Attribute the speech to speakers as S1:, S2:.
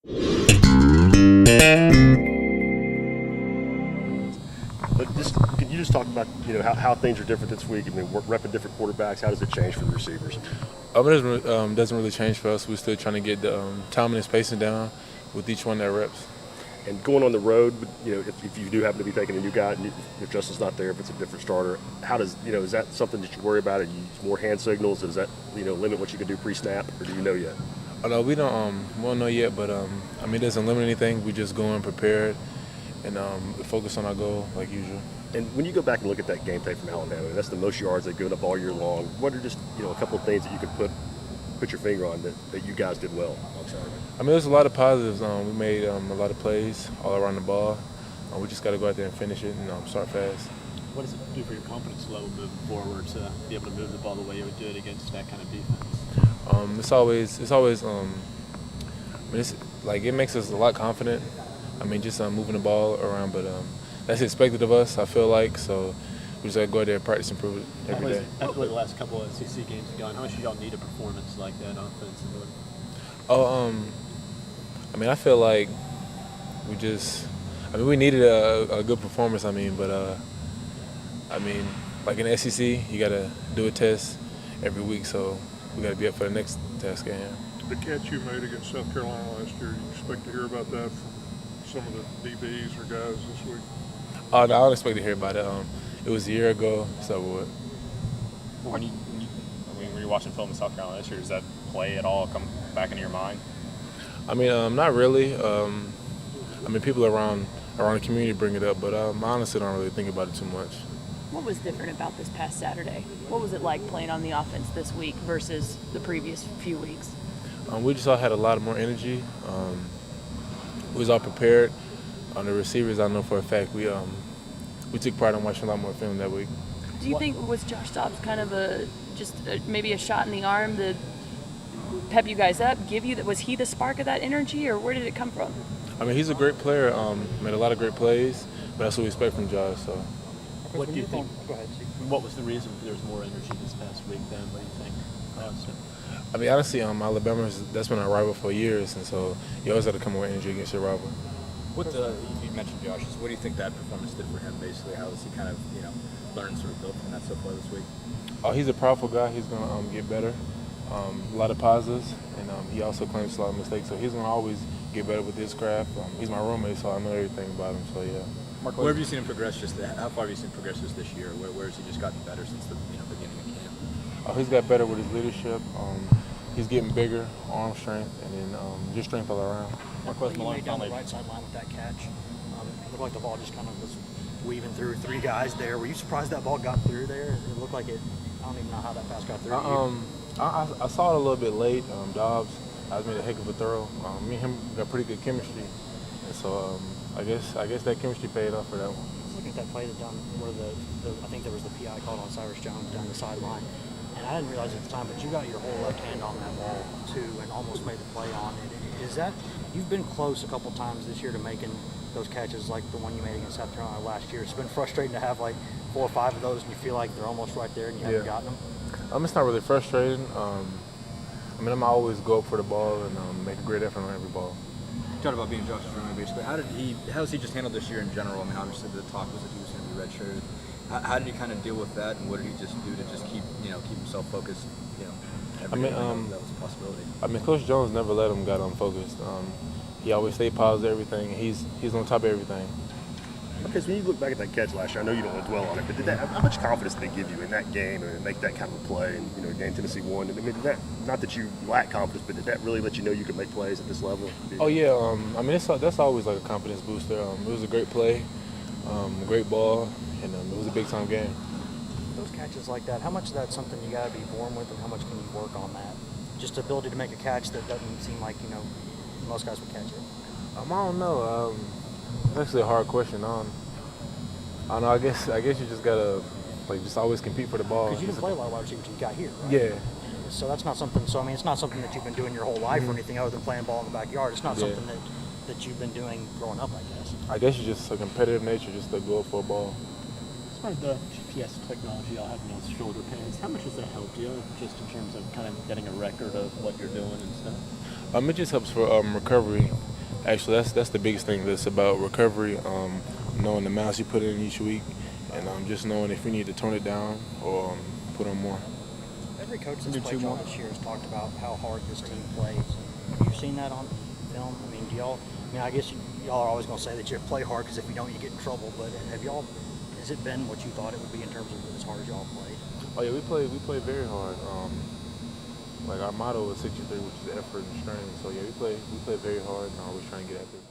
S1: But can you just talk about how things are different this week? I mean, we're repping different quarterbacks. How does it change for the receivers?
S2: It doesn't really change for us. We're still trying to get the timing and spacing down with each one that reps.
S1: And going on the road, if you do happen to be taking a new guy, and if Justin's not there, if it's a different starter, how does is that something that you worry about? Are you use more hand signals? Does that limit what you can do pre-snap, or do you know yet?
S2: Oh, no, we don't know yet, but it doesn't limit anything. We just go in prepared and focus on our goal like usual.
S1: And when you go back and look at that game tape from Alabama, that's the most yards they've given up all year long. What are just a couple of things that you could put your finger on that you guys did well on Saturday?
S2: There's a lot of positives. We made a lot of plays all around the ball. We just got to go out there and finish it and start fast.
S3: What does it do for your confidence level moving forward to be able to move the ball the way you would do it against that kind of defense?
S2: It makes us a lot confident. Just moving the ball around, but that's expected of us, I feel like. So we just got to go out there and practice and prove it every day.
S3: After the last couple of SEC games gone, how much do y'all need a performance like that offensively?
S2: I feel like we needed a good performance. Like in the SEC, you got to do a test every week, so we got to be up for the next test game.
S4: The catch you made against South Carolina last year, you expect to hear about that from some of the DBs or guys this week?
S2: Oh, no, I don't expect to hear about it. It was a year ago, so what?
S5: When you're watching film in South Carolina this year, does that play at all come back into your mind?
S2: Not really. People around the community bring it up, but I honestly don't really think about it too much.
S6: What was different about this past Saturday? What was it like playing on the offense this week versus the previous few weeks?
S2: We just all had a lot more energy. We was all prepared. On the receivers, I know for a fact we took pride in watching a lot more film that week.
S6: Do you think was Josh Dobbs kind of maybe a shot in the arm to pep you guys up, was he the spark of that energy, or where did it come from?
S2: He's a great player, made a lot of great plays, but that's what we expect from Josh. So.
S3: What do you think? Go ahead. What was the reason there was more energy this past week then? What do you think caused it?
S2: Honestly, Alabama, that's been our rival for years, and so you always have to come with energy against your rival.
S7: You mentioned Josh. What do you think that performance did for him? Basically, how has he kind of learned sort of built from that so far this week?
S2: Oh, he's a powerful guy. He's going to get better. A lot of positives, and he also claims a lot of mistakes. So he's going to always get better with his craft. He's my roommate, so I know everything about him. So yeah.
S7: Marquez, where have you seen him progress? How far have you seen him progress this year? Where has he just gotten better since the beginning of camp?
S2: Oh, he's got better with his leadership. He's getting bigger, arm strength, and then just strength all around.
S8: Marquez Malone down the right sideline with that catch. It looked like the ball just kind of was weaving through three guys there. Were you surprised that ball got through there? It looked like it. I don't even know how that pass got through.
S2: I saw it a little bit late. Dobbs, I made a heck of a throw. Me and him got pretty good chemistry, and so I guess that chemistry paid off for that one.
S8: Looking at that play down where I think there was the PI called on Cyrus Jones down the sideline, and I didn't realize at the time, but you got your whole left hand on that ball too, and almost made the play on it. Is that you've been close a couple times this year to making those catches like the one you made against South Carolina last year? It's been frustrating to have like 4 or 5 of those, and you feel like they're almost right there, and you haven't gotten them.
S2: It's not really frustrating. I'm always go up for the ball and make a great effort on every ball.
S7: You talked about being Josh's roommate, basically. How has he just handled this year in general? Obviously the talk was that he was going to be redshirted. How did he kind of deal with that, and what did he just do to just keep himself focused? Every day that was a possibility.
S2: Coach Jones never let him get unfocused. He always stayed positive. Everything. He's on top of everything.
S1: Because when you look back at that catch last year, I know you don't want to dwell on it, but how much confidence did they give you in that game and make that kind of a play? And game Tennessee won. Did that, not that you lack confidence, but did that really let you know you could make plays at this level?
S2: Oh yeah. That's always like a confidence booster. It was a great play, a great ball, and it was a big time game.
S8: Those catches like that, how much of that's something you got to be born with, and how much can you work on that? Just the ability to make a catch that doesn't seem like most guys would catch it.
S2: I don't know. It's actually a hard question. I don't know. I guess you just gotta just always compete for the ball.
S8: Because you didn't play a lot of wide receivers until you got here, right?
S2: Yeah.
S8: So that's not something. So it's not something that you've been doing your whole life or anything other than playing ball in the backyard. It's not something that you've been doing growing up, I guess.
S2: I guess it's just a competitive nature, just to go for a ball.
S3: As far as the GPS technology y'all have in those shoulder pads, how much has that helped you just in terms of kind of getting a record of what you're doing and stuff?
S2: It just helps for recovery. Actually, that's the biggest thing. That's about recovery, knowing the miles you put in each week, and just knowing if you need to tone it down or put on more.
S8: Every coach that's played y'all this year has talked about how hard this team plays. Have you seen that on film? I mean, do y'all? I mean, I guess y'all are always going to say that you play hard because if you don't, you get in trouble. But have y'all? Has it been what you thought it would be in terms of as hard as y'all played?
S2: Oh yeah, we play very hard. Like our motto is 63, which is effort and strength. So yeah, we play very hard and always trying to get after it.